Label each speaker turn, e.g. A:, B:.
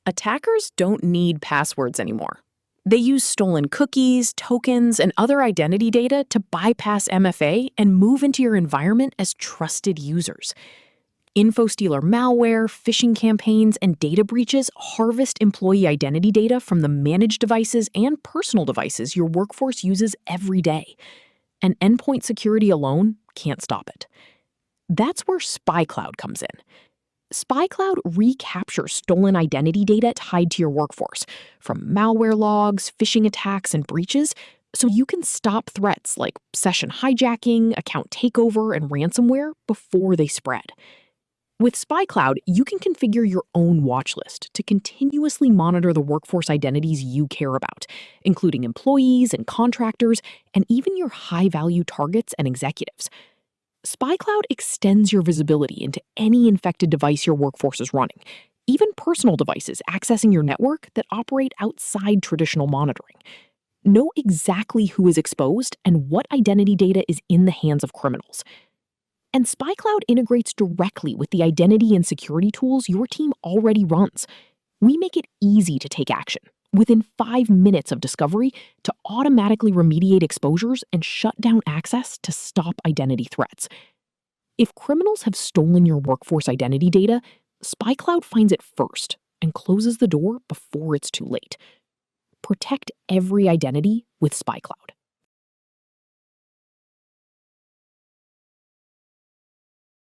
A: Attackers don't need passwords anymore. They use stolen cookies, tokens, and other identity data to bypass MFA and move into your environment as trusted users. Infostealer malware, phishing campaigns, and data breaches harvest employee identity data from the managed devices and personal devices your workforce uses every day. And endpoint security alone can't stop it. That's where SpyCloud comes in. SpyCloud recaptures stolen identity data tied to your workforce, from malware logs, phishing attacks, and breaches, so you can stop threats like session hijacking, account takeover, and ransomware before they spread. With SpyCloud, you can configure your own watch list to continuously monitor the workforce identities you care about, including employees and contractors, and even your high-value targets and executives. SpyCloud extends your visibility into any infected device your workforce is running, even personal devices accessing your network that operate outside traditional monitoring. Know exactly who is exposed and what identity data is in the hands of criminals. And SpyCloud integrates directly with the identity and security tools your team already runs. We make it easy to take action, within 5 minutes of discovery, to automatically remediate exposures and shut down access to stop identity threats. If criminals have stolen your workforce identity data, SpyCloud finds it first and closes the door before it's too late. Protect every identity with SpyCloud.